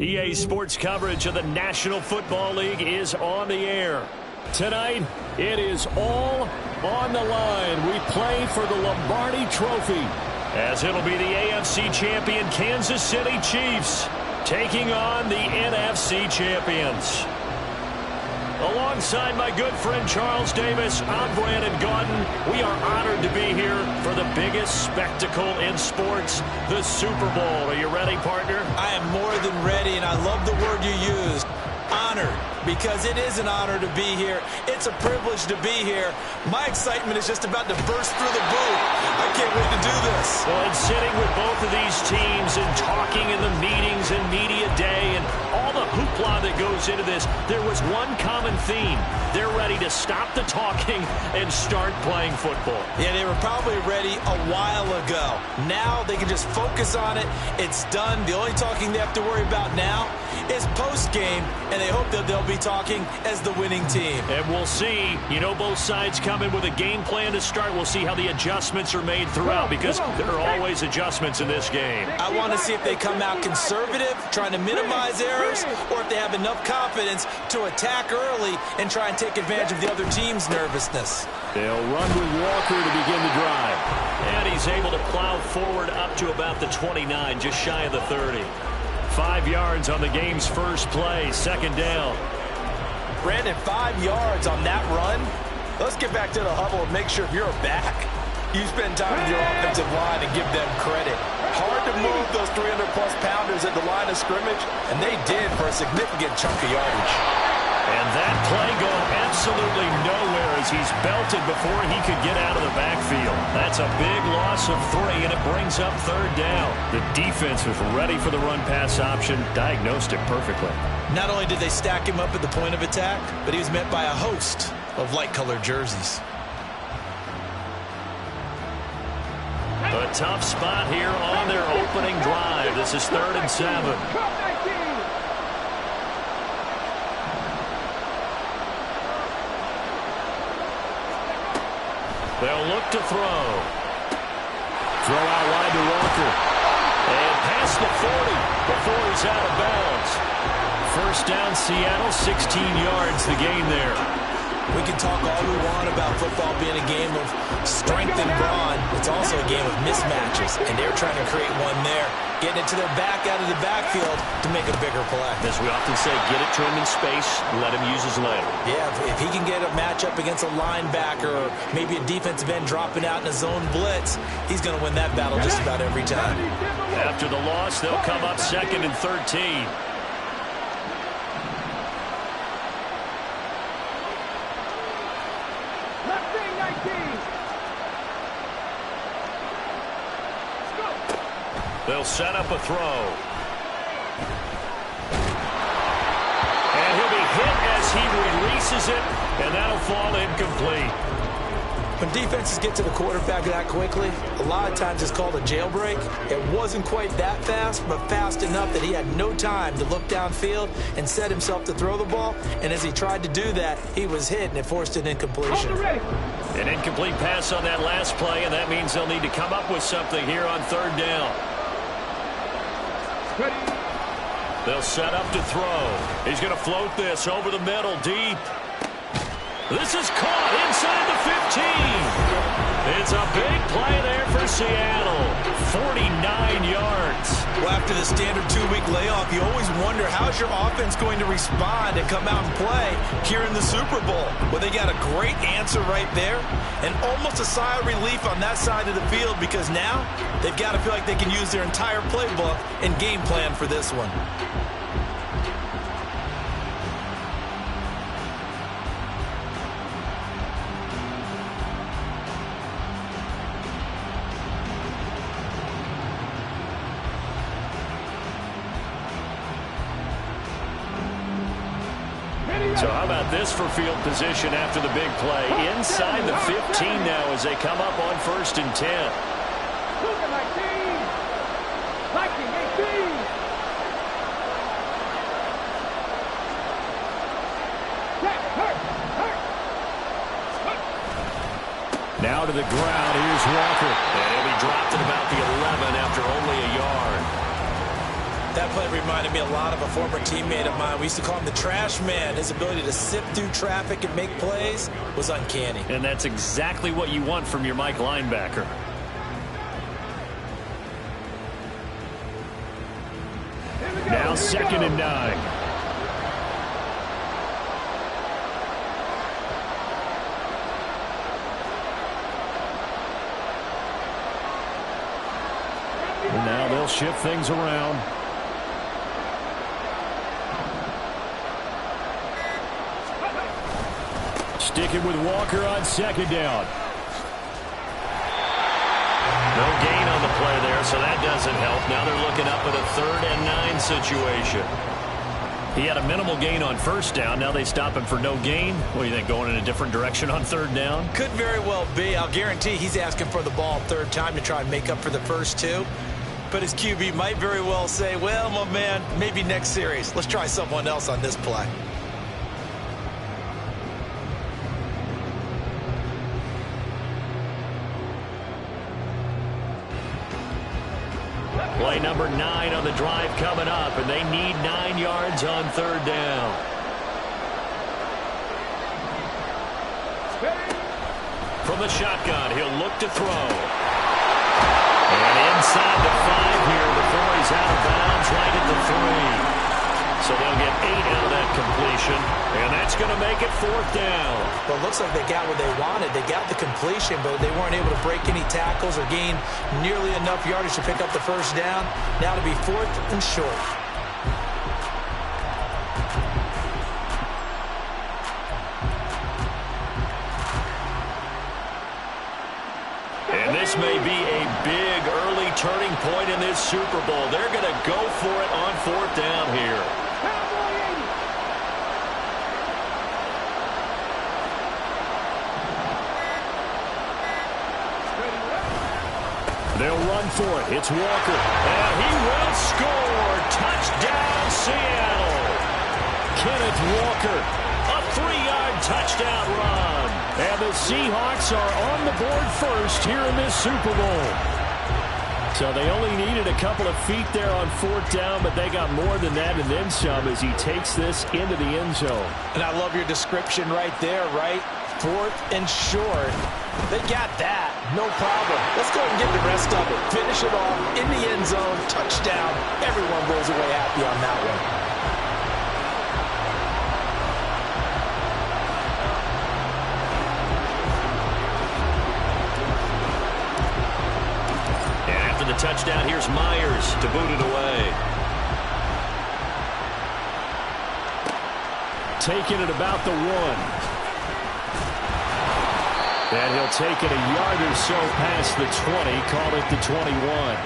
EA Sports coverage of the National Football League is on the air. Tonight, it is all on the line. We play for the Lombardi Trophy, as it'll be the AFC champion Kansas City Chiefs taking on the NFC champions. Alongside my good friend Charles Davis, I'm Brandon Gaudin. We are honored to be here for the biggest spectacle in sports, the Super Bowl. Are you ready, partner? I am more than ready, and I love the word you used. Honored, because it is an honor to be here. It's a privilege to be here. My excitement is just about to burst through the booth. I can't wait to do this. Well, and sitting with both of these teams and talking in the meetings and media day and all the hoopla that goes into this, there was one common theme. They're ready to stop the talking and start playing football. Yeah, they were probably ready a while ago. Now they can just focus on it. It's done. The only talking they have to worry about now is post-game, and they hope that they'll be talking as the winning team. And we'll see. You know, both sides come in with a game plan to start. We'll see how the adjustments are made throughout, because there are always adjustments in this game. I want to see if they come out conservative, trying to minimize errors, or if they have enough confidence to attack early and try and take advantage of the other team's nervousness. They'll run with Walker to begin the drive. And he's able to plow forward up to about the 29, just shy of the 30. 5 yards on the game's first play, second down. Brandon, 5 yards on that run. Let's get back to the huddle and make sure if you're a back, you spend time with your offensive line and give them credit. Hard to move those 300-plus pounders at the line of scrimmage, and they did for a significant chunk of yardage. And that play going absolutely nowhere as he's belted before he could get out of the backfield. That's a big loss of 3, and it brings up third down. The defense was ready for the run-pass option, diagnosed it perfectly. Not only did they stack him up at the point of attack, but he was met by a host of light-colored jerseys. A tough spot here on their opening drive. This is 3rd and 7. They'll look to throw. Throw out wide to Walker. And past the 40 before he's out of bounds. First down, Seattle, 16 yards the gain there. We can talk all we want about football being a game of strength and brawn. It's also a game of mismatches, and they're trying to create one there, getting it to their back out of the backfield to make a bigger play. As we often say, get it to him in space, let him use his leg. Yeah, if he can get a matchup against a linebacker or maybe a defensive end dropping out in a zone blitz, he's going to win that battle just about every time. After the loss, they'll come up 2nd and 13. They'll set up a throw. And he'll be hit as he releases it, and that'll fall incomplete. When defenses get to the quarterback that quickly, a lot of times it's called a jailbreak. It wasn't quite that fast, but fast enough that he had no time to look downfield and set himself to throw the ball. And as he tried to do that, he was hit, and it forced an incompletion. An incomplete pass on that last play, and that means they'll need to come up with something here on 3rd down. They'll set up to throw. He's going to float this over the middle, deep. This is caught inside the 15. It's a big play there for Seattle. 49 yards. Well, after the standard 2-week layoff, you always wonder how's your offense going to respond and come out and play here in the Super Bowl. Well, they got a great answer right there, and almost a sigh of relief on that side of the field, because now they've got to feel like they can use their entire playbook and game plan for this one. So how about this for field position after the big play? Inside the 15 now as they come up on 1st and 10. Now to the ground. Here's Walker. And he'll be dropped at about the 11 after only a yard. That play reminded me a lot of a former teammate of mine. We used to call him the trash man. His ability to sift through traffic and make plays was uncanny. And that's exactly what you want from your Mike linebacker. Now 2nd and 9. And now they'll shift things around. Sticking with Walker on 2nd down. No gain on the play there, so that doesn't help. Now they're looking up at a 3rd and 9 situation. He had a minimal gain on 1st down. Now they stop him for no gain. What do you think, going in a different direction on 3rd down? Could very well be. I'll guarantee he's asking for the ball 3rd time to try and make up for the first 2. But his QB might very well say, well, my man, maybe next series. Let's try someone else on this play. Play number 9 on the drive coming up, and they need 9 yards on 3rd down. From the shotgun, he'll look to throw. And inside the 5 here before he's out of bounds right at the 3. So they'll get 8 out of that completion, and that's going to make it 4th down. Well, it looks like they got what they wanted. They got the completion, but they weren't able to break any tackles or gain nearly enough yardage to pick up the 1st down. Now to be 4th and short. And this may be a big early turning point in this Super Bowl. They're going to go for it on 4th down here. They'll run for it. It's Walker. And he will score. Touchdown, Seattle. Kenneth Walker. A 3-yard touchdown run. And the Seahawks are on the board first here in this Super Bowl. So they only needed a couple of feet there on 4th down, but they got more than that and then some as he takes this into the end zone. And I love your description right there, right? 4th and short. They got that. No problem. Let's go and get the rest of it. Finish it off in the end zone. Touchdown. Everyone goes away happy on that one. And after the touchdown, here's Myers to boot it away. Taking it about the 1. And he'll take it a yard or so past the 20, call it the 21.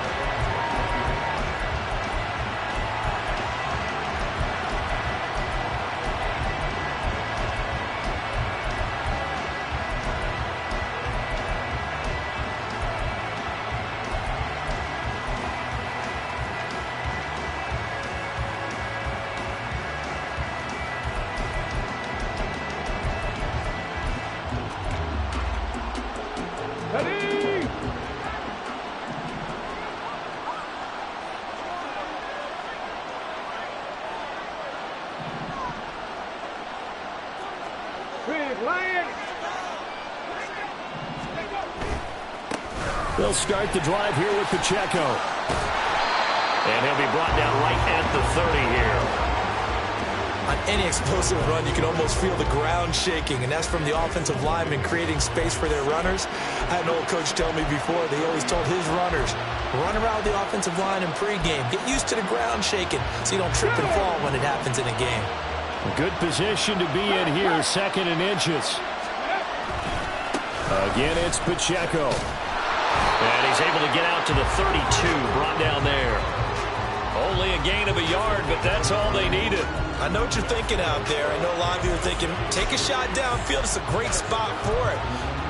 They'll start the drive here with Pacheco. And he'll be brought down right at the 30 here. On any explosive run, you can almost feel the ground shaking, and that's from the offensive linemen creating space for their runners. I had an old coach tell me before, they always told his runners, run around the offensive line in pregame. Get used to the ground shaking so you don't trip and fall when it happens in a game. A good position to be in here, 2nd and inches. Again, it's Pacheco. And he's able to get out to the 32, brought down there. Only a gain of a yard, but that's all they needed. I know what you're thinking out there. I know a lot of you are thinking, take a shot downfield. It's a great spot for it.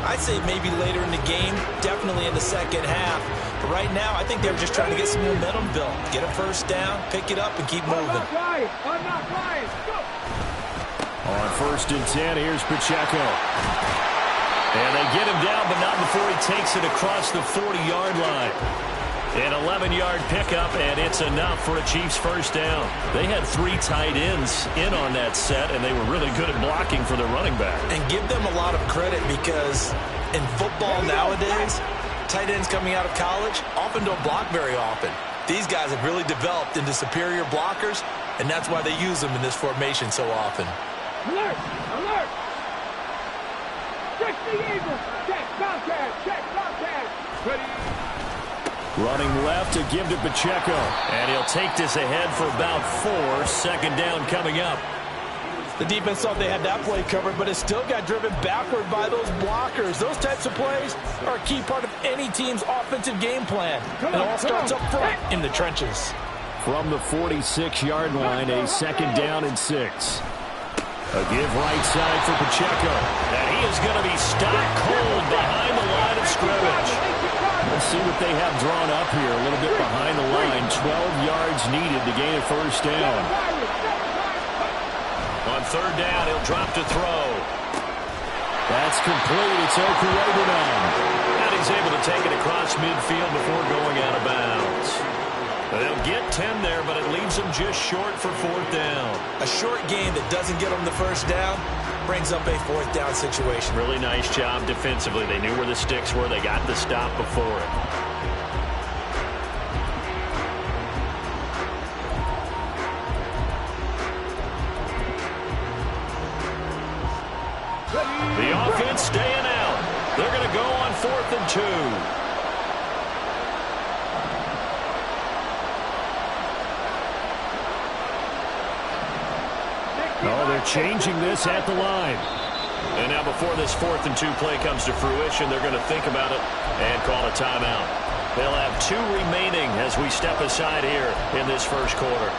I'd say maybe later in the game, definitely in the 2nd half. But right now, I think they were just trying to get some momentum built. Get a 1st down, pick it up, and keep moving. On 1st and 10, here's Pacheco. And they get him down, but not before he takes it across the 40-yard line. An 11-yard pickup, and it's enough for a Chiefs first down. They had 3 tight ends in on that set, and they were really good at blocking for their running back. And give them a lot of credit because in football nowadays, tight ends coming out of college often don't block very often. These guys have really developed into superior blockers, and that's why they use them in this formation so often. Alert! Alert! Check the eagle! Check contact! Check contact! Ready? Running left to give to Pacheco. And he'll take this ahead for about 4. Second down coming up. The defense thought they had that play covered, but it still got driven backward by those blockers. Those types of plays are a key part of any team's offensive game plan. It all starts up front in the trenches. From the 46-yard line, a second down and 6. A give right side for Pacheco. And he is going to be stopped cold behind the line of scrimmage. Let's see what they have drawn up here. A little bit behind the line. 12 yards needed to gain a first down. On third down, he'll drop to throw. That's complete. It's Okurebunon. And he's able to take it across midfield before going out of bounds. They'll get 10 there, but it leaves them just short for 4th down. A short game that doesn't get them the first down brings up a 4th down situation. Really nice job defensively. They knew where the sticks were. They got the stop before it. The offense staying out. They're going to go on 4th and 2. Oh, they're changing this at the line. And now before this 4th and 2 play comes to fruition, they're going to think about it and call a timeout. They'll have 2 remaining as we step aside here in this first quarter.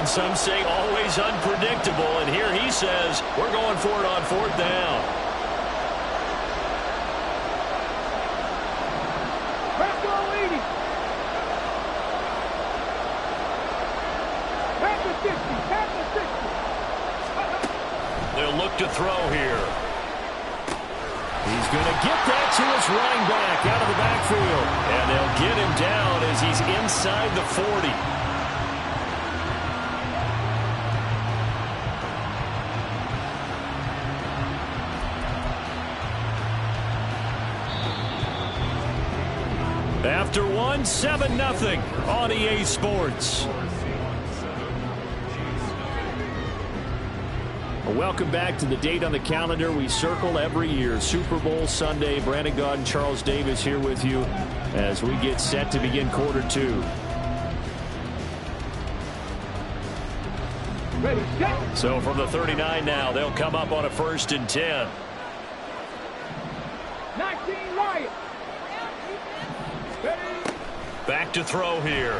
Some say always unpredictable, and here he says we're going for it on 4th down. They'll look to throw here. He's going to get that to his running back out of the backfield, and they'll get him down as he's inside the 40. After 1, 7-0 on EA Sports. Welcome back to the date on the calendar we circle every year. Super Bowl Sunday. Brandon Gaudin, Charles Davis here with you as we get set to begin quarter 2. So from the 39 now, they'll come up on a 1st and 10. 19 Lions. Back to throw here.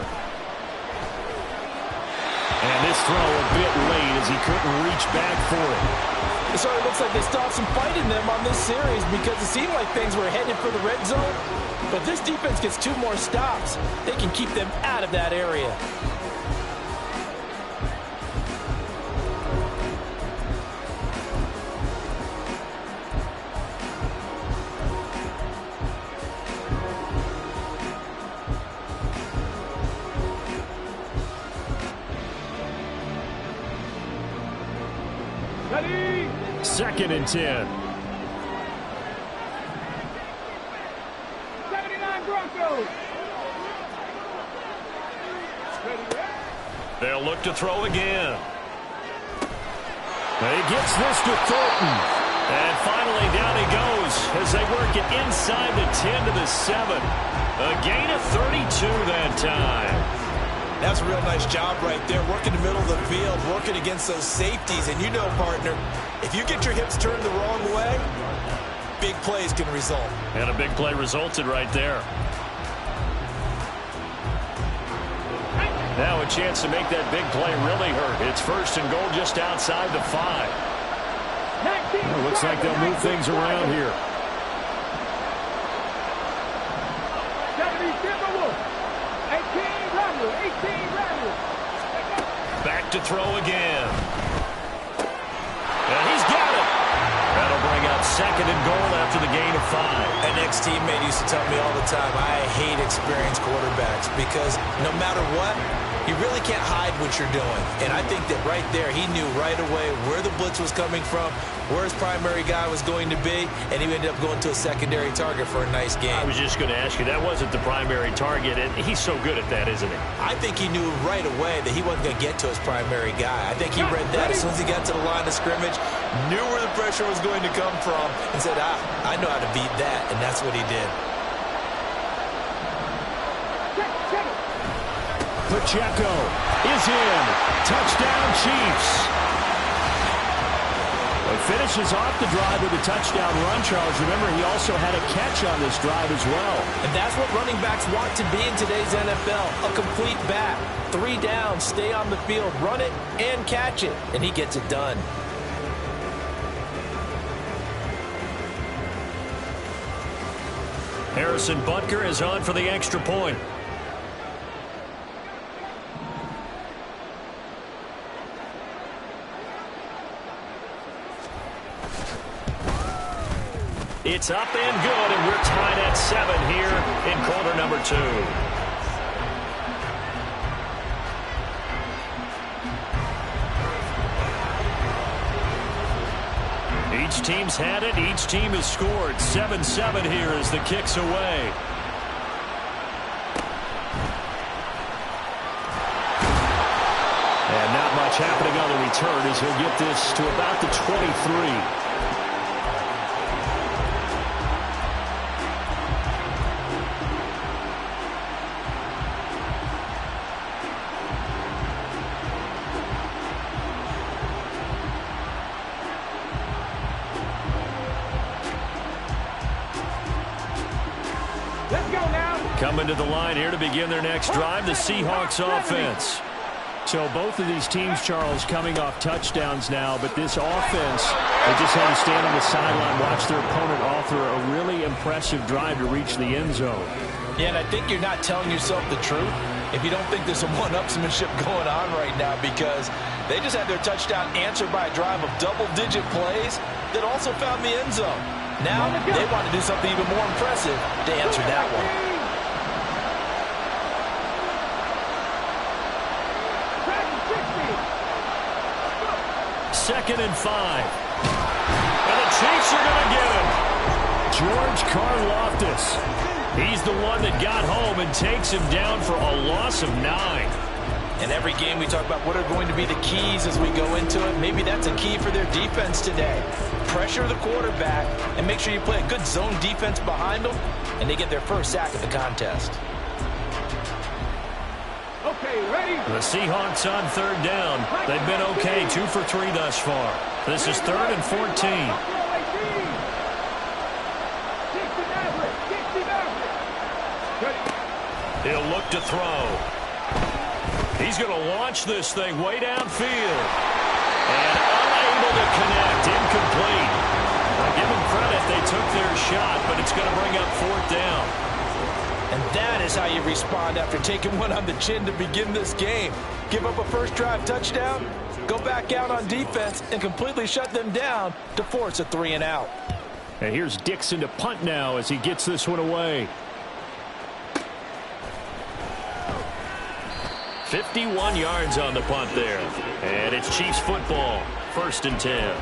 And this throw a bit late as he couldn't reach back for it. It sort of looks like they stopped some fight in them on this series because it seemed like things were headed for the red zone. But this defense gets 2 more stops. They can keep them out of that area. Ready? 2nd and 10. 79 Broncos. They'll look to throw again. He gets this to Thornton. And finally down he goes as they work it inside the 10 to the 7. A gain of 32 that time. That's a real nice job right there, working the middle of the field, working against those safeties. And you know, partner, if you get your hips turned the wrong way, big plays can result. And a big play resulted right there. Now a chance to make that big play really hurt. It's first and goal just outside the 5. Well, looks like they'll move things around here. Back to throw again. And he's got it. That'll bring up second and goal after the gain of 5. An ex-teammate used to tell me all the time, I hate experienced quarterbacks because no matter what, you really can't hide what you're doing. And I think that right there, he knew right away where the blitz was coming from, where his primary guy was going to be, and he ended up going to a secondary target for a nice game. I was just going to ask you, that wasn't the primary target, and he's so good at that, isn't he? I think he knew right away that he wasn't going to get to his primary guy. I think he read that as soon as he got to the line of scrimmage, knew where the pressure was going to come from, and said, I know how to beat that, and that's what he did. Pacheco is in. Touchdown, Chiefs. He finishes off the drive with a touchdown run, Charles. Remember, he also had a catch on this drive as well. And that's what running backs want to be in today's NFL, a complete back. 3 downs, stay on the field, run it, and catch it. And he gets it done. Harrison Butker is on for the extra point. It's up and good, and we're tied at 7 here in quarter number 2. Each team's had it. Each team has scored. 7-7 here as the kick's away. And not much happening on the return as he'll get this to about the 23. Coming to the line here to begin their next drive, the Seahawks offense. So both of these teams, Charles, coming off touchdowns now, but this offense, they just had to stand on the sideline, watch their opponent author a really impressive drive to reach the end zone. Yeah, and I think you're not telling yourself the truth if you don't think there's some one-upsmanship going on right now, because they just had their touchdown answered by a drive of double-digit plays that also found the end zone. Now they want to do something even more impressive to answer that one. Second and 5. And the Chiefs are going to get him. George Karlaftis. He's the one that got home and takes him down for a loss of 9. In every game we talk about what are going to be the keys as we go into it. Maybe that's a key for their defense today. Pressure the quarterback and make sure you play a good zone defense behind them, and they get their first sack of the contest. Okay, ready? The Seahawks on third down. They've been okay, 2 for 3 thus far. This is 3rd and 14. He'll look to throw. He's going to launch this thing way downfield. And unable to connect, incomplete. I give them credit, they took their shot, but it's going to bring up 4th down. And that is how you respond after taking one on the chin to begin this game. Give up a first drive touchdown, go back out on defense, and completely shut them down to force a 3-and-out. And here's Dixon to punt now as he gets this one away. 51 yards on the punt there. And it's Chiefs football, 1st and 10.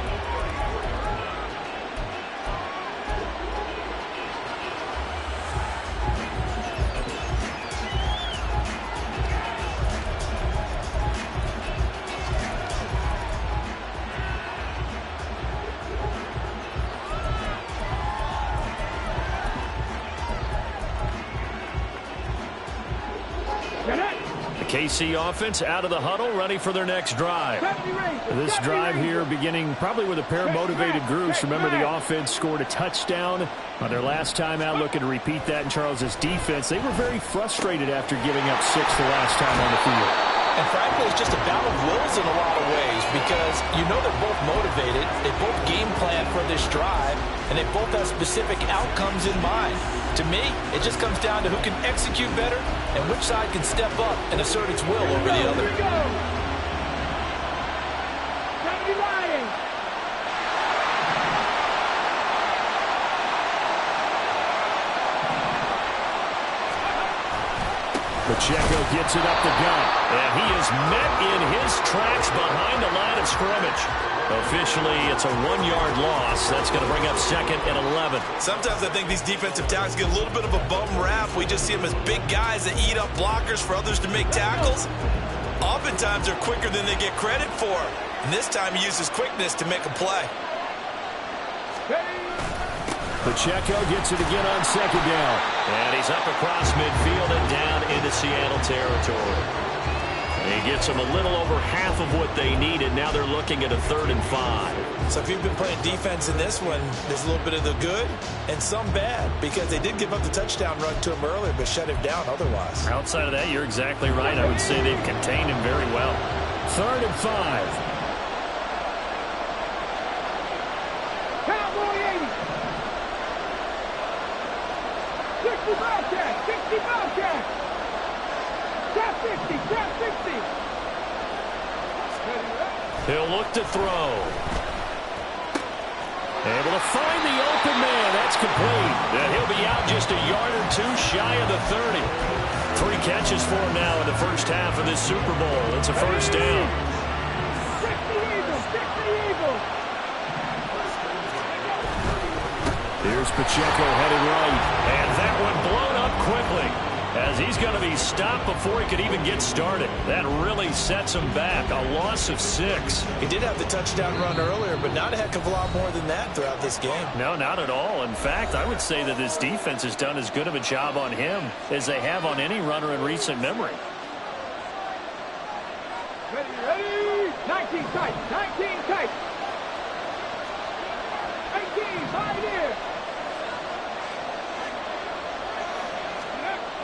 KC offense out of the huddle, ready for their next drive. This drive here beginning probably with a pair of motivated groups. Remember, the offense scored a touchdown on their last time out, looking to repeat that in Charles's defense. They were very frustrated after giving up 6 the last time on the field. And frankly, it's just a battle of wills in a lot of ways because you know they're both motivated, they both game plan for this drive, and they both have specific outcomes in mind. To me, it just comes down to who can execute better and which side can step up and assert its will over the other. Pacheco gets it up the gut, and he is met in his tracks behind the line of scrimmage. Officially, it's a 1-yard loss. That's going to bring up 2nd and 11. Sometimes I think these defensive tackles get a little bit of a bum rap. We just see them as big guys that eat up blockers for others to make tackles. Oftentimes, they're quicker than they get credit for. And this time, he uses quickness to make a play. Pacheco gets it again on 2nd down. And he's up across midfield and down into Seattle territory. He gets them a little over half of what they needed. Now they're looking at a 3rd and 5. So if you've been playing defense in this one, there's a little bit of the good and some bad because they did give up the touchdown run to him earlier but shut him down otherwise. Outside of that, you're exactly right. I would say they've contained him very well. 3rd and 5. Cowboy 80. 60 Bobcat. 60 Bobcat. Trap 60. Trap 60. He'll look to throw. Able to find the open man. That's complete. And he'll be out just a yard or 2 shy of the 30. 3 catches for him now in the first half of this Super Bowl. It's a first down. 60 Eagles. 60 Eagles. Here's Pacheco headed right. And that one blown up quickly, as he's going to be stopped before he could even get started. That really sets him back. A loss of 6. He did have the touchdown run earlier, but not a heck of a lot more than that throughout this game. No, not at all. In fact, I would say that this defense has done as good of a job on him as they have on any runner in recent memory. Ready. 19 tight. 19 tight. 18. Pioneer.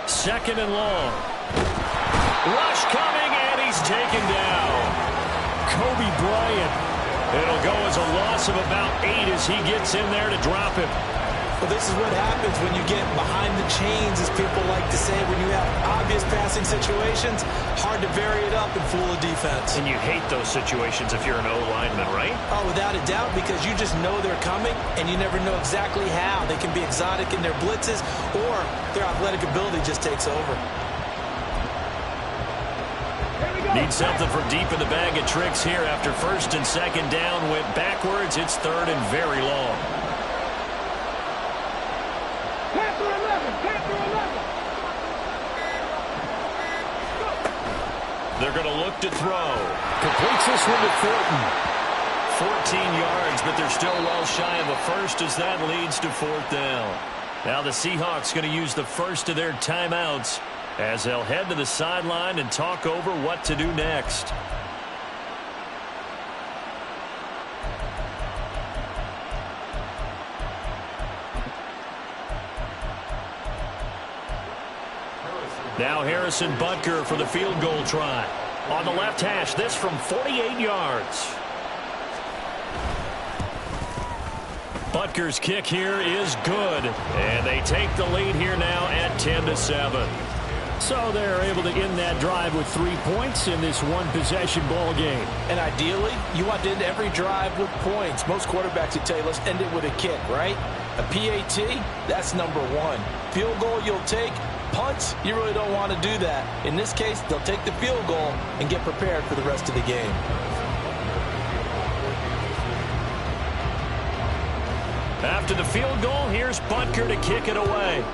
2nd and long. Rush coming, and he's taken down. Kobe Bryant. It'll go as a loss of about 8 as he gets in there to drop him. Well, this is what happens when you get behind the chains, as people like to say. When you have obvious passing situations, hard to vary it up and fool a defense. And you hate those situations if you're an O-lineman, right? Oh, without a doubt, because you just know they're coming, and you never know exactly how. They can be exotic in their blitzes, or their athletic ability just takes over. Need something from deep in the bag of tricks here after 1st and 2nd down. Went backwards. It's 3rd and very long. Panther 11. Panther 11. They're going to look to throw. Completes this one to Thornton. 14 yards, but they're still well shy of a first as that leads to 4th down. Now the Seahawks going to use the first of their timeouts as they'll head to the sideline and talk over what to do next. Now Harrison Butker for the field goal try. On the left hash, this from 48 yards. Butker's kick here is good, and they take the lead here now at 10-7. So they're able to end that drive with 3 points in this one-possession ball game. And ideally, you want to end every drive with points. Most quarterbacks would tell you, let's end it with a kick, right? A PAT, that's number 1. Field goal you'll take. Punts, you really don't want to do that. In this case, they'll take the field goal and get prepared for the rest of the game. After the field goal, here's Butker to kick it away.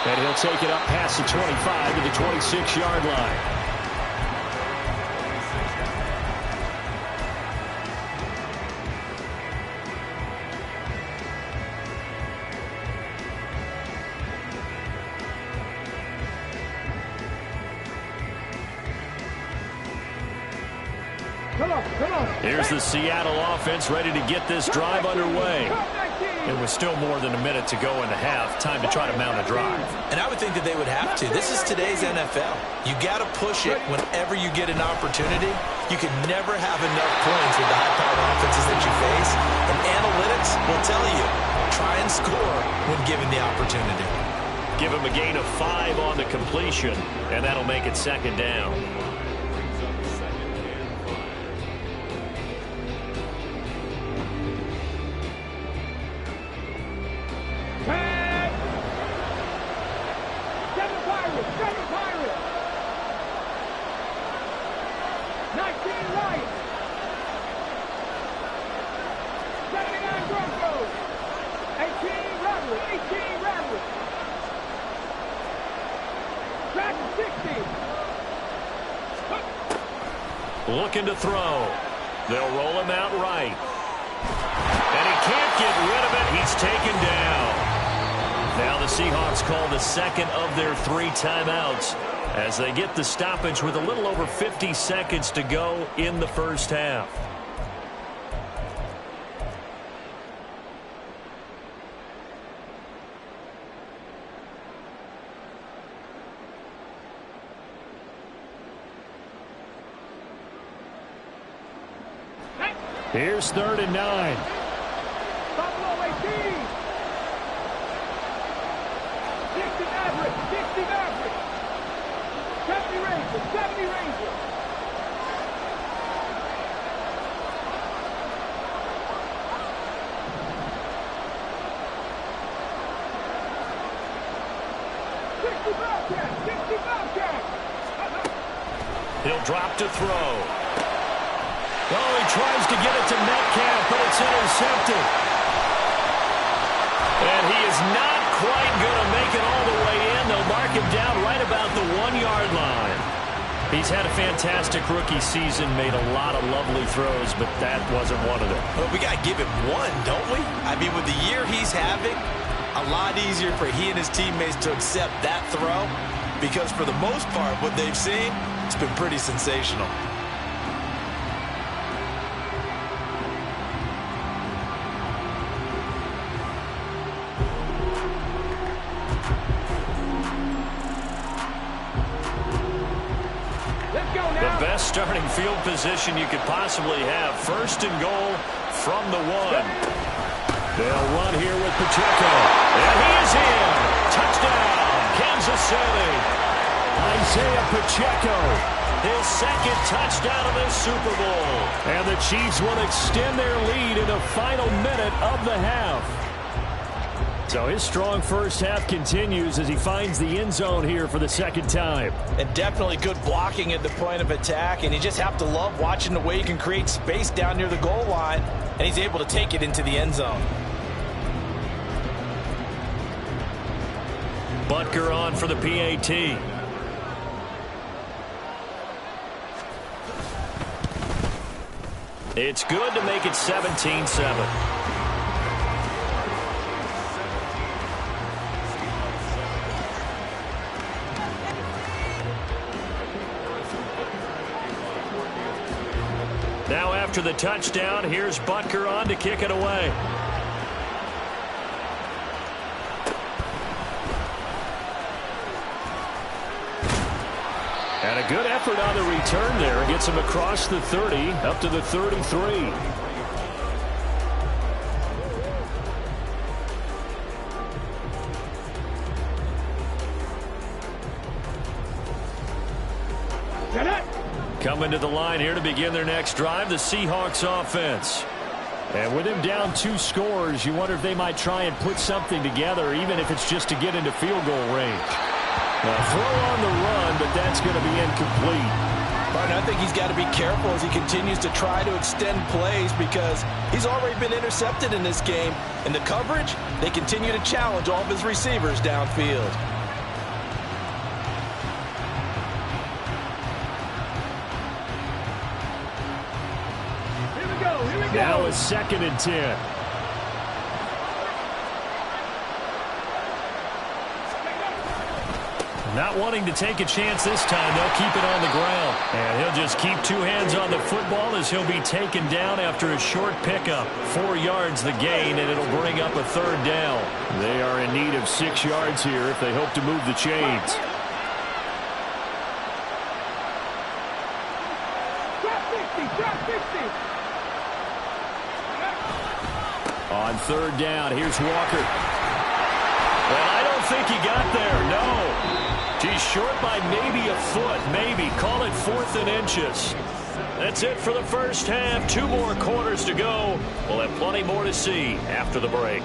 And he'll take it up past the 25 to the 26-yard line. Here's the Seattle offense ready to get this drive underway. It was still more than a minute to go in the half. Time to try to mount a drive. And I would think that they would have to. This is today's NFL. You got to push it whenever you get an opportunity. You can never have enough points with the high-powered offenses that you face. And analytics will tell you, try and score when given the opportunity. Give him a gain of 5 on the completion, and that'll make it second down. Looking to throw. They'll roll him out right. And he can't get rid of it. He's taken down. Now the Seahawks call the second of their 3 timeouts as they get the stoppage with a little over 50 seconds to go in the first half. Here's 3rd and 9. Buffalo 18. 60 Mavericks. 60 Mavericks. 70 Rangers. 70 Rangers. He'll drop to throw. Oh, he tries to get it to Metcalf, but it's intercepted. And he is not quite going to make it all the way in. They'll mark him down right about the 1-yard line. He's had a fantastic rookie season, made a lot of lovely throws, but that wasn't one of them. Well, we got to give him one, don't we? I mean, with the year he's having, a lot easier for he and his teammates to accept that throw because for the most part, what they've seen, it's been pretty sensational. Starting field position you could possibly have. 1st and goal from the 1. They'll run here with Pacheco. And he is in. Touchdown, Kansas City. Isaiah Pacheco, his 2nd touchdown of the Super Bowl. And the Chiefs will extend their lead in the final minute of the half. So his strong first half continues as he finds the end zone here for the 2nd time. And definitely good blocking at the point of attack. And you just have to love watching the way he can create space down near the goal line. And he's able to take it into the end zone. Butker on for the PAT. It's good to make it 17-7. Now after the touchdown, here's Butker on to kick it away. And a good effort on the return there. Gets him across the 30, up to the 33. Coming to the line here to begin their next drive, the Seahawks offense. And with him down 2 scores, you wonder if they might try and put something together, even if it's just to get into field goal range. Now, throw on the run, but that's going to be incomplete. Martin, I think he's got to be careful as he continues to try to extend plays because he's already been intercepted in this game. And the coverage, they continue to challenge all of his receivers downfield. Now a 2nd and 10. Not wanting to take a chance this time, they'll keep it on the ground. And he'll just keep two hands on the football as he'll be taken down after a short pickup. 4 yards the gain, and it'll bring up a third down. They are in need of 6 yards here if they hope to move the chains. On third down, here's Walker. Well, I don't think he got there, no. He's short by maybe a foot, maybe. Call it 4th and inches. That's it for the first half. 2 more quarters to go. We'll have plenty more to see after the break.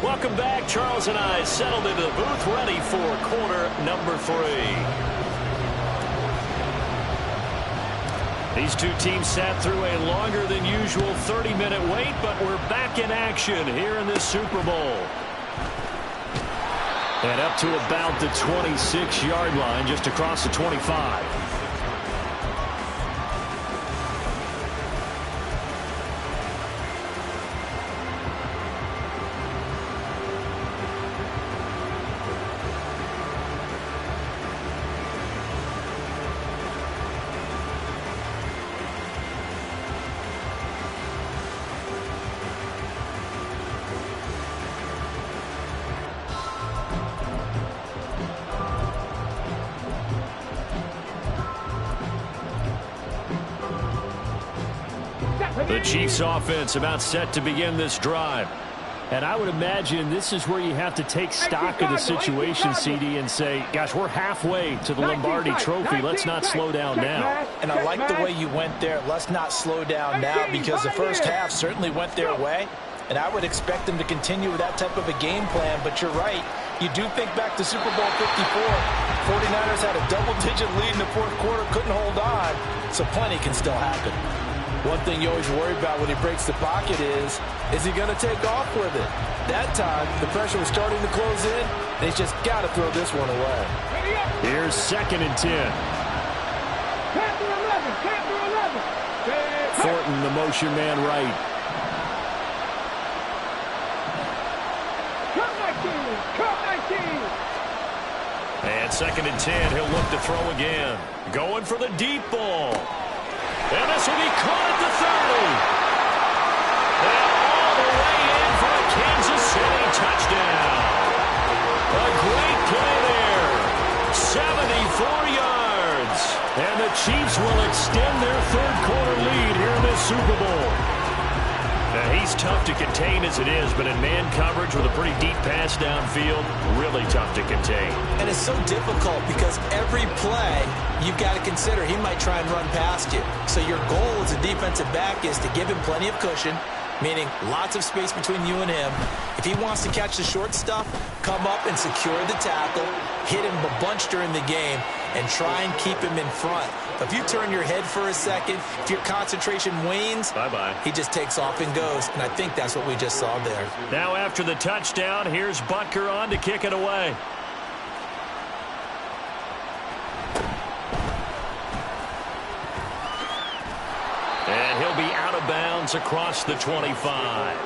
Welcome back. Charles and I settled into the booth, ready for quarter number 3. These two teams sat through a longer than usual 30-minute wait, but we're back in action here in this Super Bowl. And up to about the 26-yard line, just across the 25. The Chiefs offense about set to begin this drive. And I would imagine this is where you have to take stock of the situation, CD, and say, gosh, we're halfway to the Lombardi Trophy. Let's not slow down now. And I like the way you went there. Let's not slow down now, because the first half certainly went their way. And I would expect them to continue with that type of a game plan. But you're right. You do think back to Super Bowl 54. 49ers had a double-digit lead in the fourth quarter, couldn't hold on. So plenty can still happen. One thing you always worry about when he breaks the pocket is he going to take off with it? That time, the pressure was starting to close in, and he's just got to throw this one away. Here's 2nd and 10. Thornton, the motion man right. And 2nd and 10, he'll look to throw again. Going for the deep ball. And this will be caught at the 30. And all the way in for a Kansas City touchdown. A great play there. 74 yards. And the Chiefs will extend their third quarter lead here in this Super Bowl. Now, he's tough to contain as it is, but in man coverage with a pretty deep pass downfield, really tough to contain. And it's so difficult because every play you've got to consider he might try and run past you. So your goal as a defensive back is to give him plenty of cushion, meaning lots of space between you and him. If he wants to catch the short stuff, come up and secure the tackle, hit him a bunch during the game, and try and keep him in front. If you turn your head for a second, if your concentration wanes, bye-bye. He just takes off and goes, and I think that's what we just saw there. Now after the touchdown, here's Butker on to kick it away. And he'll be out of bounds across the 25.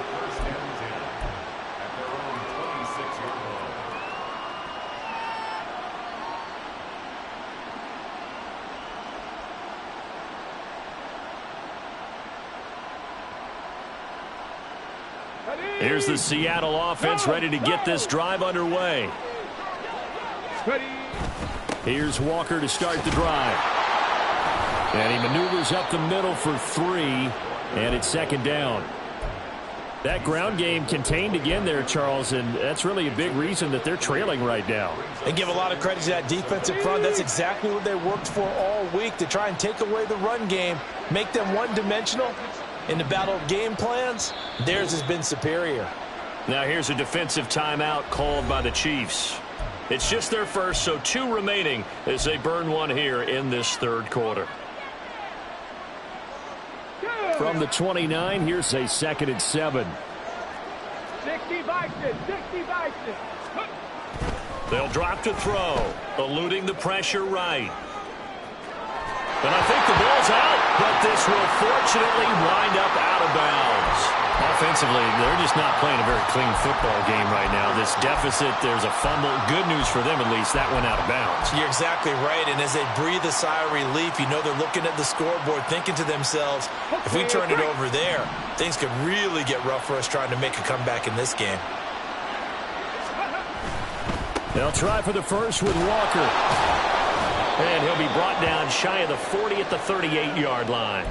Here's the Seattle offense ready to get this drive underway. Here's Walker to start the drive. And he maneuvers up the middle for 3, and it's 2nd down. That ground game contained again there, Charles, and that's really a big reason that they're trailing right now. And give a lot of credit to that defensive front. That's exactly what they worked for all week, to try and take away the run game, make them one-dimensional. In the battle of game plans, theirs has been superior. Now here's a defensive timeout called by the Chiefs. It's just their first, so 2 remaining as they burn one here in this third quarter. From the 29, here's a 2nd and 7. 60 Vikings, 60 Vikings. They'll drop to throw, eluding the pressure right. And I think the ball's out, but this will fortunately wind up out of bounds. Offensively, they're just not playing a very clean football game right now. This deficit, there's a fumble. Good news for them, at least. That went out of bounds. You're exactly right, and as they breathe a sigh of relief, you know they're looking at the scoreboard, thinking to themselves, if we turn it over there, things could really get rough for us trying to make a comeback in this game. They'll try for the first with Walker. And he'll be brought down shy of the 40 at the 38-yard line.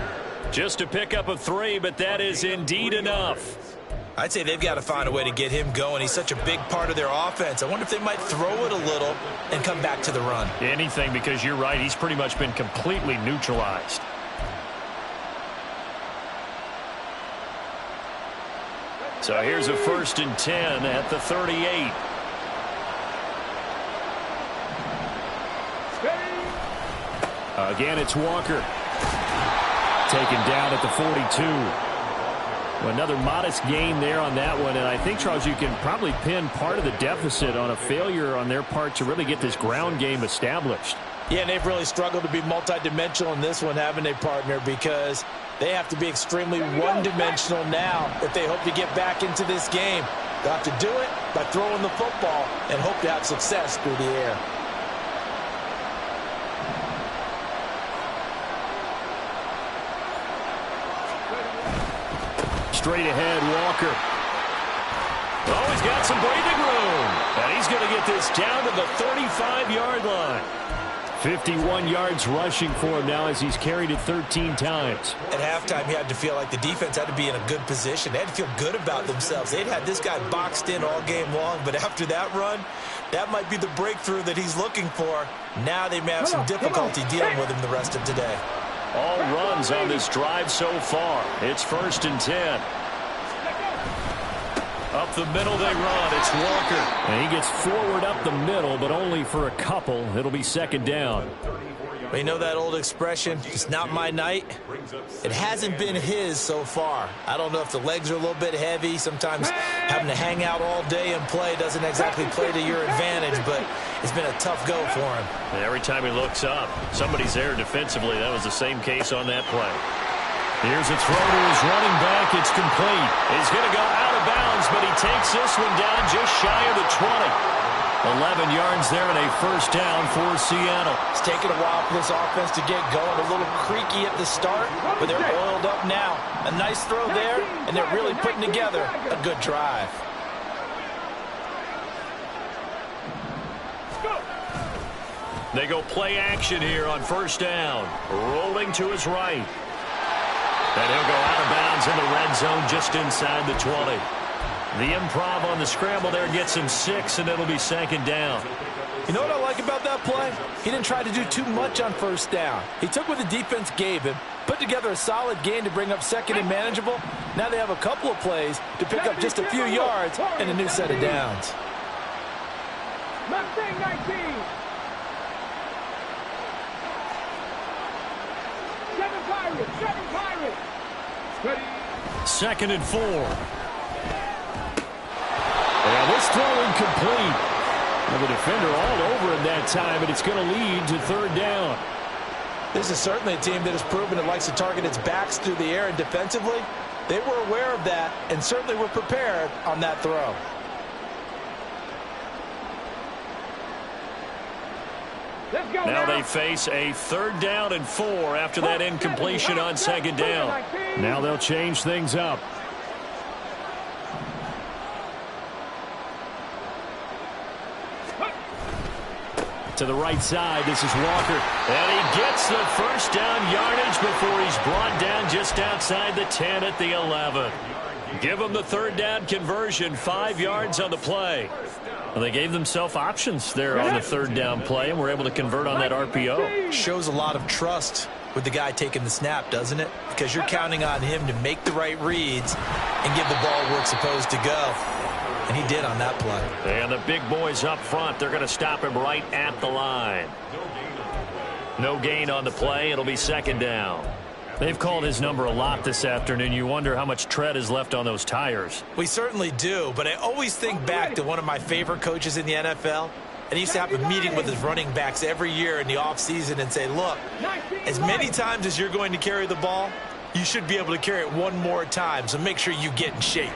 Just a pickup of 3, but that is indeed enough. I'd say they've got to find a way to get him going. He's such a big part of their offense. I wonder if they might throw it a little and come back to the run. Anything, because you're right. He's pretty much been completely neutralized. So here's a 1st and 10 at the 38. Again, it's Walker. Taken down at the 42. Another modest gain there on that one. And I think, Charles, you can probably pin part of the deficit on a failure on their part to really get this ground game established. Yeah, and they've really struggled to be multidimensional in this one, haven't they, partner? Because they have to be extremely one-dimensional now if they hope to get back into this game. They'll have to do it by throwing the football and hope to have success through the air. Straight ahead, Walker. Oh, he's got some breathing room. And he's going to get this down to the 35-yard line. 51 yards rushing for him now as he's carried it 13 times. At halftime, you had to feel like the defense had to be in a good position. They had to feel good about themselves. They'd had this guy boxed in all game long, but after that run, that might be the breakthrough that he's looking for. Now they may have some difficulty dealing with him the rest of today. All runs on this drive so far. It's 1st and 10. Up the middle they run. It's Walker. And he gets forward up the middle, but only for a couple. It'll be 2nd down. Well, you know that old expression, it's not my night? It hasn't been his so far. I don't know if the legs are a little bit heavy. Sometimes having to hang out all day and play doesn't exactly play to your advantage, but it's been a tough go for him. And every time he looks up, somebody's there defensively. That was the same case on that play. Here's a throw to his running back. It's complete. He's going to go out of bounds, but he takes this one down just shy of the 20. 11 yards there and a 1st down for Seattle. It's taken a while for this offense to get going. A little creaky at the start, but they're oiled up now. A nice throw there, and they're really putting together a good drive. They go play action here on 1st down. Rolling to his right. And he'll go out of bounds in the red zone just inside the 20. The improv on the scramble there gets him 6, and it'll be 2nd down. You know what I like about that play? He didn't try to do too much on 1st down. He took what the defense gave him, put together a solid gain to bring up 2nd and manageable. Now they have a couple of plays to pick up just a few yards and a new set of downs. Mustang 19. 7 Pirates. 7 Pirates. 2nd and 4. Now this throw incomplete. Well, the defender all over him that time, but it's going to lead to 3rd down. This is certainly a team that has proven it likes to target its backs through the air, and defensively, they were aware of that and certainly were prepared on that throw. Now they face a 3rd down and 4 after that incompletion on 2nd down. Now they'll change things up. To the right side, this is Walker. And he gets the 1st down yardage before he's brought down just outside the 10 at the 11. Give them the 3rd down conversion, 5 yards on the play. Well, they gave themselves options there on the 3rd down play, and were able to convert on that RPO. Shows a lot of trust with the guy taking the snap, doesn't it? Because you're counting on him to make the right reads and give the ball where it's supposed to go. And he did on that play. And the big boys up front, they're going to stop him right at the line. No gain on the play. It'll be 2nd down. They've called his number a lot this afternoon. You wonder how much tread is left on those tires. We certainly do, but I always think back to one of my favorite coaches in the NFL, And he used to have a meeting with his running backs every year in the offseason and say, look, as many times as you're going to carry the ball, you should be able to carry it one more time, so make sure you get in shape.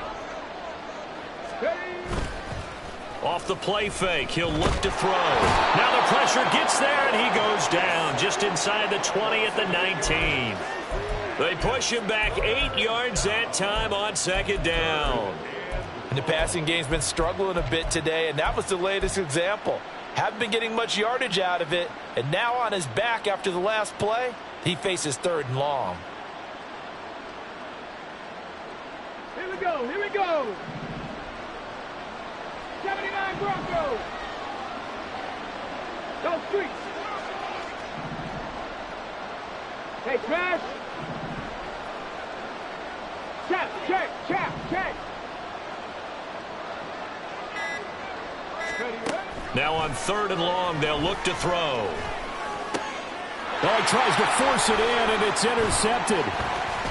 Off the play fake, he'll look to throw. Now the pressure gets there, and he goes down just inside the 20 at the 19. They push him back 8 yards that time on second down. And the passing game's been struggling a bit today, and that was the latest example. Haven't been getting much yardage out of it, and now on his back after the last play, he faces 3rd and long. Here we go, here we go. 79 Broncos. Go streets. Hey, Trash. Check. Now on 3rd and long, they'll look to throw. Oh, he tries to force it in, and it's intercepted.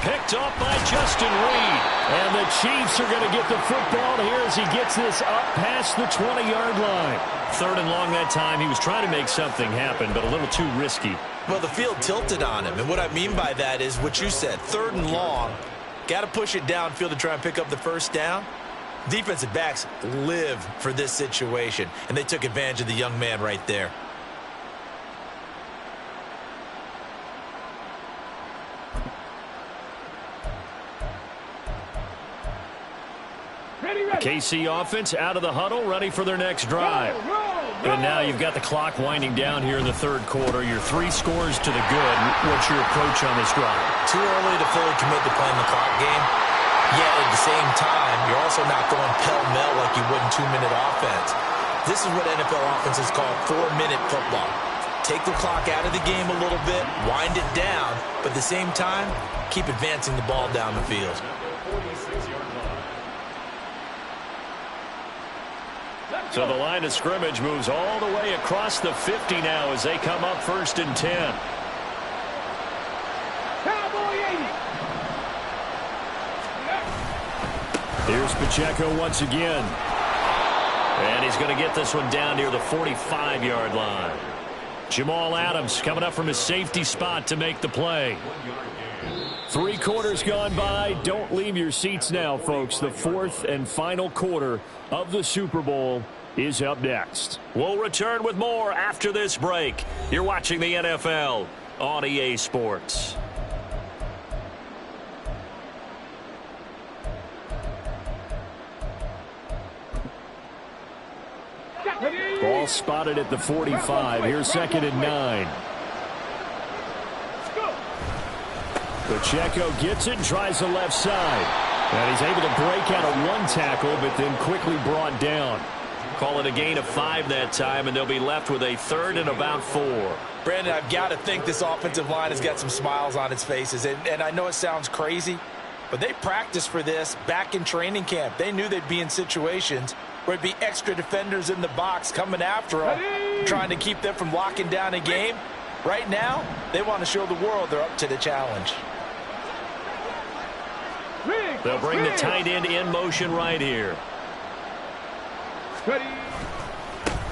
Picked up by Justin Reed. And the Chiefs are going to get the football here as he gets this up past the 20-yard line. 3rd and long that time. He was trying to make something happen, but a little too risky. Well, the field tilted on him, and what I mean by that is what you said, 3rd and long. Got to push it downfield to try and pick up the first down. Defensive backs live for this situation, and they took advantage of the young man right there. KC offense out of the huddle, ready for their next drive. And now you've got the clock winding down here in the 3rd quarter. You're 3 scores to the good. What's your approach on this drive? Too early to fully commit to playing the clock game. Yet at the same time, you're also not going pell-mell like you would in 2-minute offense. This is what NFL offenses call 4-minute football. Take the clock out of the game a little bit, wind it down, but at the same time, keep advancing the ball down the field. So the line of scrimmage moves all the way across the 50 now as they come up 1st and 10. Here's Pacheco once again. And he's going to get this one down near the 45-yard line. Jamal Adams coming up from his safety spot to make the play. 3 quarters gone by. Don't leave your seats now, folks. The 4th and final quarter of the Super Bowl is up next. We'll return with more after this break. You're watching the NFL on EA Sports. Ball spotted at the 45. Here's 2nd and 9. Pacheco gets it and tries the left side. And he's able to break out of 1 tackle, but then quickly brought down. Call it a gain of 5 that time, and they'll be left with a 3rd and about 4. Brandon, I've got to think this offensive line has got some smiles on its faces. And I know it sounds crazy, but they practiced for this back in training camp. They knew they'd be in situations where it'd be extra defenders in the box coming after them, trying to keep them from locking down a game. Right now, they want to show the world they're up to the challenge. They'll bring the tight end in motion right here.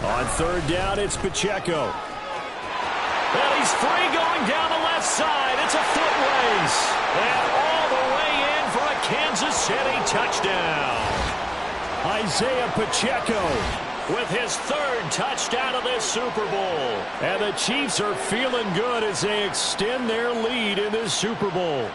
On 3rd down, it's Pacheco. And he's free going down the left side. It's a foot race. And all the way in for a Kansas City touchdown. Isaiah Pacheco with his 3rd touchdown of this Super Bowl. And the Chiefs are feeling good as they extend their lead in this Super Bowl.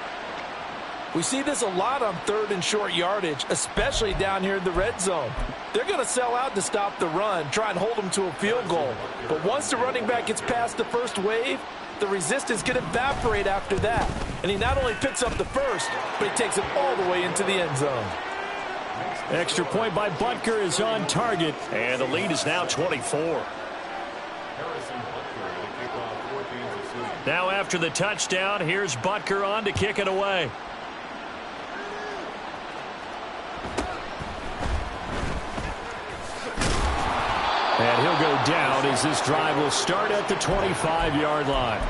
We see this a lot on 3rd and short yardage, especially down here in the red zone. They're going to sell out to stop the run, try and hold them to a field goal. But once the running back gets past the first wave, the resistance can evaporate after that. And he not only picks up the first, but he takes it all the way into the end zone. Extra point by Butker is on target, and the lead is now 24. Now after the touchdown, here's Butker on to kick it away. And he'll go down as this drive will start at the 25-yard line.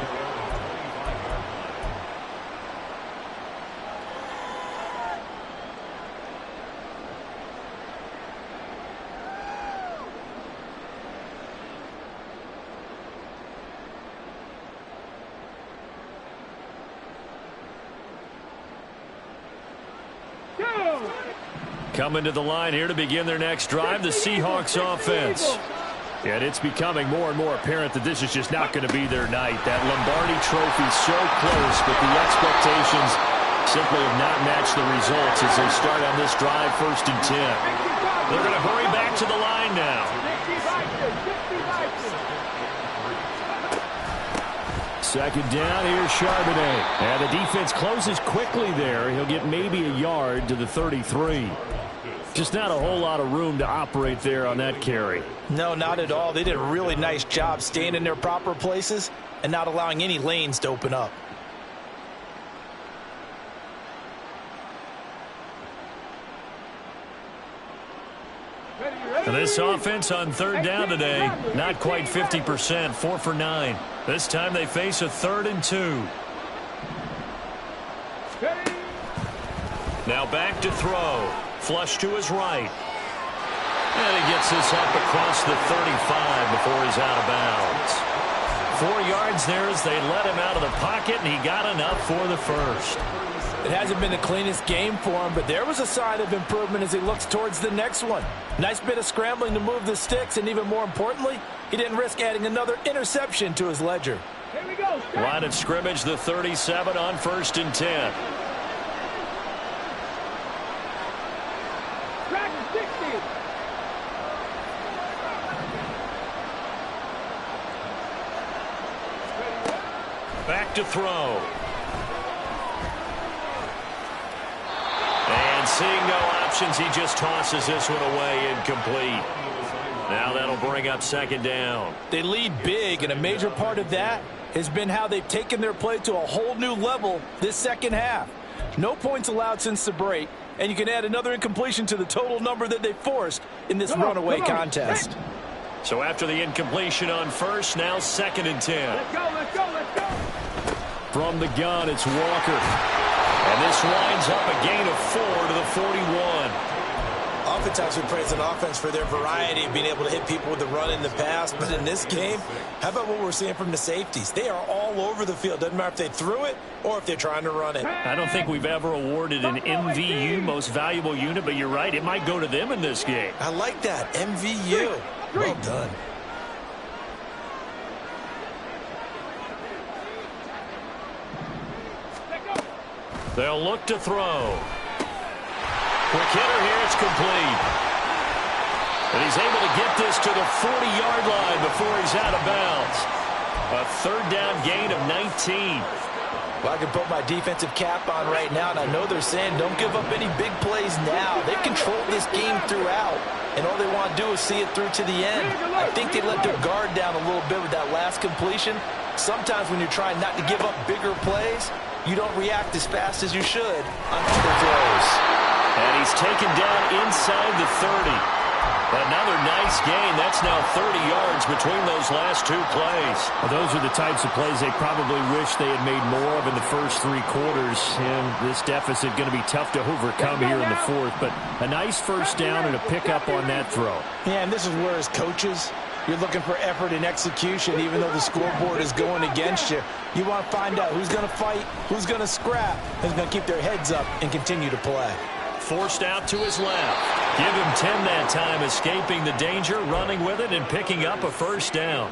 Coming to the line here to begin their next drive, the Seahawks offense. And it's becoming more and more apparent that this is just not going to be their night. That Lombardi trophy so close, but the expectations simply have not matched the results as they start on this drive, 1st and 10. They're going to hurry back to the line now. Second down, here's Charbonnet. And the defense closes quickly there. He'll get maybe a yard to the 33. Just not a whole lot of room to operate there on that carry. No, not at all. They did a really nice job staying in their proper places and not allowing any lanes to open up. And this offense on 3rd down today, not quite 50%, 4 for 9. This time they face a 3rd and 2. Now back to throw. Flush to his right. And he gets this up across the 35 before he's out of bounds. 4 yards there as they let him out of the pocket, and he got enough for the first. It hasn't been the cleanest game for him, but there was a sign of improvement as he looks towards the next one. Nice bit of scrambling to move the sticks, and even more importantly, he didn't risk adding another interception to his ledger. Here we go. Line of scrimmage, the 37 on 1st and 10. Back to throw. And seeing no options, he just tosses this one away, incomplete. Now that'll bring up 2nd down. They lead big, and a major part of that has been how they've taken their play to a whole new level this second half. No points allowed since the break, and you can add another incompletion to the total number that they forced in this runaway contest. So after the incompletion on 1st, now 2nd and 10. Let's go, let's go, let's go. From the gun, it's Walker. And this winds up a gain of 4 to the 41. Oftentimes we praise an offense for their variety of being able to hit people with the run in the pass. But in this game, how about what we're seeing from the safeties? They are all over the field. Doesn't matter if they threw it or if they're trying to run it. I don't think we've ever awarded an MVU, most valuable unit, but you're right. It might go to them in this game. I like that. MVU. Well done. They'll look to throw. Quick hitter here, it's complete. And he's able to get this to the 40-yard line before he's out of bounds. A 3rd down gain of 19. Well, I can put my defensive cap on right now, and I know they're saying don't give up any big plays now. They've controlled this game throughout, and all they want to do is see it through to the end. I think they let their guard down a little bit with that last completion. Sometimes when you're trying not to give up bigger plays, you don't react as fast as you should on other throws. And he's taken down inside the 30. Another nice gain. That's now 30 yards between those last 2 plays. Well, those are the types of plays they probably wish they had made more of in the first 3 quarters. And this deficit going to be tough to overcome here in the 4th. But a nice first down and a pickup on that throw. Yeah, and this is where as coaches, you're looking for effort and execution, even though the scoreboard is going against you. You want to find out who's going to fight, who's going to scrap, who's going to keep their heads up and continue to play. Forced out to his left. Give him 10 that time, escaping the danger, running with it, and picking up a first down.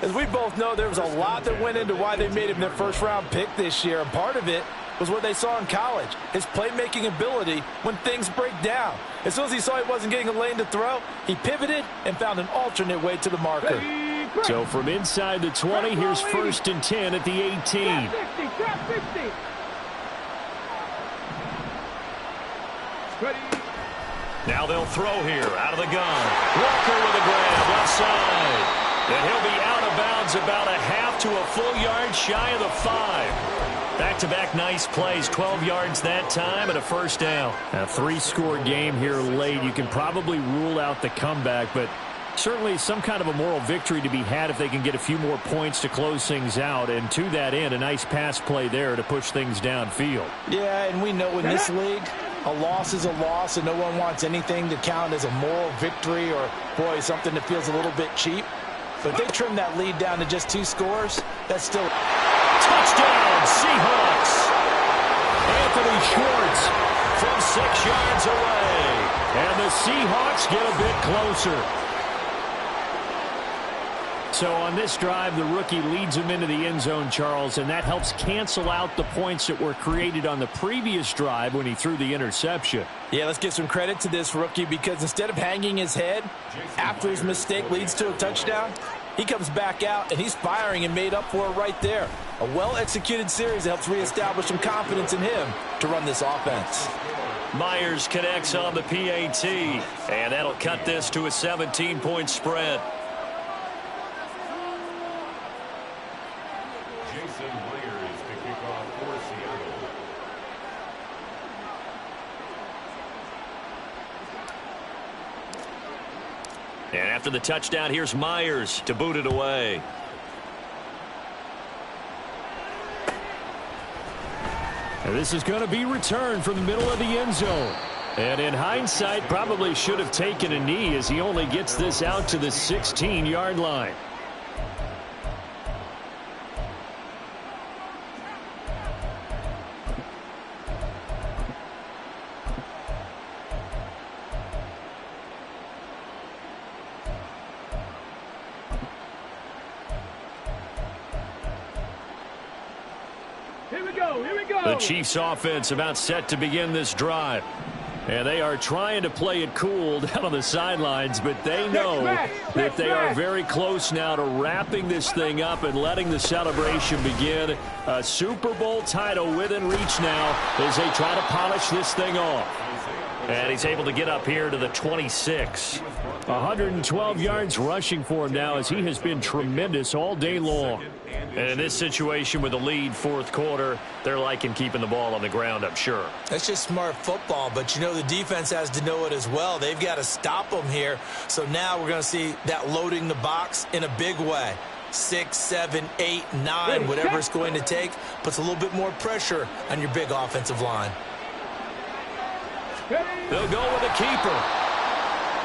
As we both know, there was a lot that went into why they made him their first-round pick this year, and part of it was what they saw in college, his playmaking ability when things break down. As soon as he saw he wasn't getting a lane to throw, he pivoted and found an alternate way to the marker. So from inside the 20, here's 1st and 10 at the 18. Now they'll throw here out of the gun. Walker with a grab left side. And he'll be out of bounds about a half to a full yard shy of the 5. Back-to-back nice plays, 12 yards that time and a first down. A 3-score game here late. You can probably rule out the comeback, but certainly some kind of a moral victory to be had if they can get a few more points to close things out. And to that end, a nice pass play there to push things downfield. Yeah, and we know in this league, a loss is a loss, and no one wants anything to count as a moral victory or, boy, something that feels a little bit cheap. But if they trim that lead down to just 2 scores, that's still... Touchdown, Seahawks! Anthony Schwartz from 6 yards away. And the Seahawks get a bit closer. So on this drive, the rookie leads him into the end zone, Charles, and that helps cancel out the points that were created on the previous drive when he threw the interception. Yeah, let's give some credit to this rookie because instead of hanging his head after his mistake leads to a touchdown, he comes back out and he's firing and made up for it right there. A well-executed series that helps reestablish some confidence in him to run this offense. Myers connects on the PAT, and that'll cut this to a 17-point spread. And after the touchdown, here's Myers to boot it away. And this is going to be returned from the middle of the end zone. And in hindsight, probably should have taken a knee as he only gets this out to the 16-yard line. The Chiefs offense about set to begin this drive. And they are trying to play it cool down on the sidelines, but they know that they are very close now to wrapping this thing up and letting the celebration begin. A Super Bowl title within reach now as they try to polish this thing off. And he's able to get up here to the 26. 112 yards rushing for him now as he has been tremendous all day long. And in this situation with the lead fourth quarter, they're liking keeping the ball on the ground, I'm sure. That's just smart football, but you know the defense has to know it as well. They've got to stop them here. So now we're going to see that loading the box in a big way. 6, 7, 8, 9, whatever it's going to take, puts a little bit more pressure on your big offensive line. They'll go with a keeper.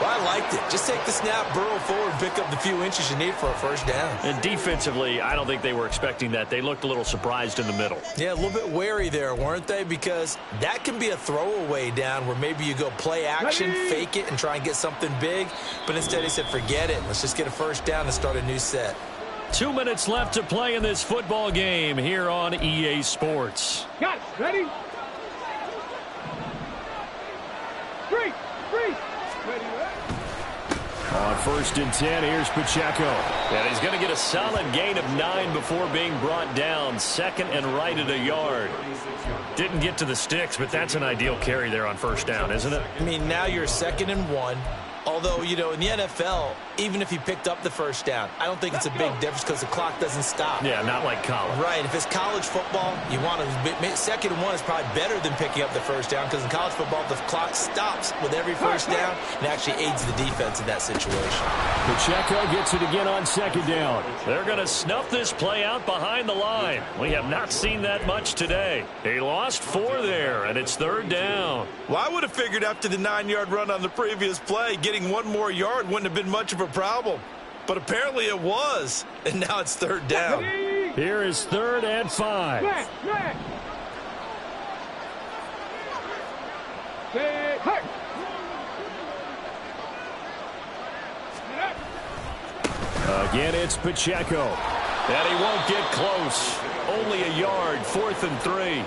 Well, I liked it. Just take the snap, burrow forward, pick up the few inches you need for a first down. And defensively, I don't think they were expecting that. They looked a little surprised in the middle. Yeah, a little bit wary there, weren't they? Because that can be a throwaway down where maybe you go play action, fake it, and try and get something big. But instead, he said, forget it. Let's just get a first down and start a new set. 2 minutes left to play in this football game here on EA Sports. Got it. Ready? Freeze. Ready. On 1st and 10, here's Pacheco. And he's going to get a solid gain of 9 before being brought down. 2nd and right at a yard. Didn't get to the sticks, but that's an ideal carry there on first down, isn't it? I mean, now you're 2nd and 1. Although, you know, in the NFL, even if he picked up the first down, I don't think it's a big difference because the clock doesn't stop. Yeah, not like college. Right. If it's college football, you want to 2nd and 1 is probably better than picking up the first down because in college football, the clock stops with every first down and actually aids the defense in that situation. Pacheco gets it again on 2nd down. They're going to snuff this play out behind the line. We have not seen that much today. He lost 4 there, and it's 3rd down. Well, I would have figured after the 9-yard run on the previous play, getting 1 more yard wouldn't have been much of a problem. But apparently it was, and now it's 3rd down. Here is 3rd and 5. Again, it's Pacheco. And he won't get close. Only a yard, 4th and 3.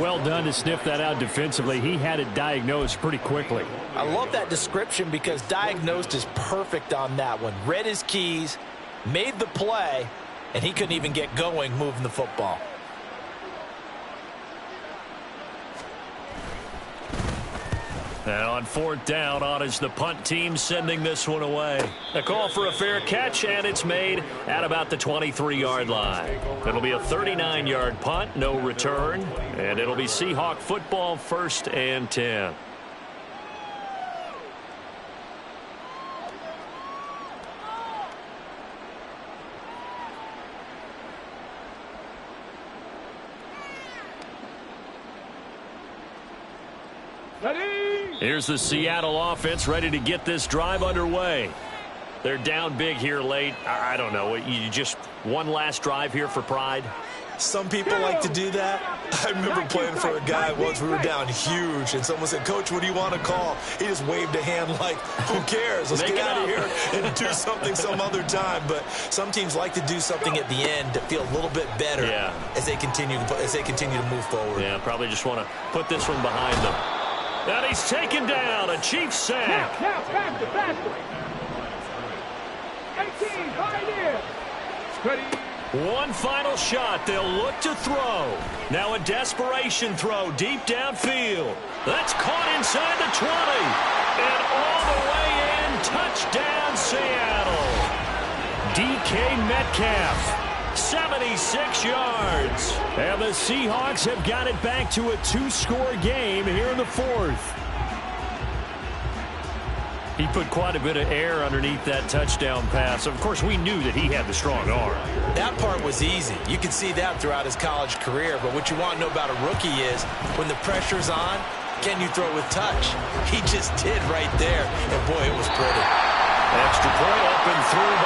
Well done to sniff that out defensively. He had it diagnosed pretty quickly. I love that description because diagnosed is perfect on that one. Read his keys, made the play, and he couldn't even get going moving the football. And on 4th down, on is the punt team sending this one away. A call for a fair catch, and it's made at about the 23-yard line. It'll be a 39-yard punt, no return, and it'll be Seahawk football 1st and 10. Here's the Seattle offense ready to get this drive underway. They're down big here late. I don't know. You just one last drive here for pride? Some people like to do that. I remember playing for a guy once. We were down huge, and someone said, "Coach, what do you want to call?" He just waved a hand like, "Who cares? Let's get out of here and do something some other time." But some teams like to do something at the end to feel a little bit better as they continue to move forward. Yeah, probably just want to put this one behind them. And he's taken down. A Chiefs sack. Now, faster. 18, right in. Steady. One final shot. They'll look to throw. Now a desperation throw deep downfield. That's caught inside the 20. And all the way in. Touchdown, Seattle. DK Metcalf, 76 yards. And the Seahawks have got it back to a 2-score game here in the fourth. He put quite a bit of air underneath that touchdown pass. Of course, we knew that he had the strong arm. That part was easy. You can see that throughout his college career. But what you want to know about a rookie is when the pressure's on, can you throw with touch? He just did right there. And, boy, it was pretty. Extra point up and through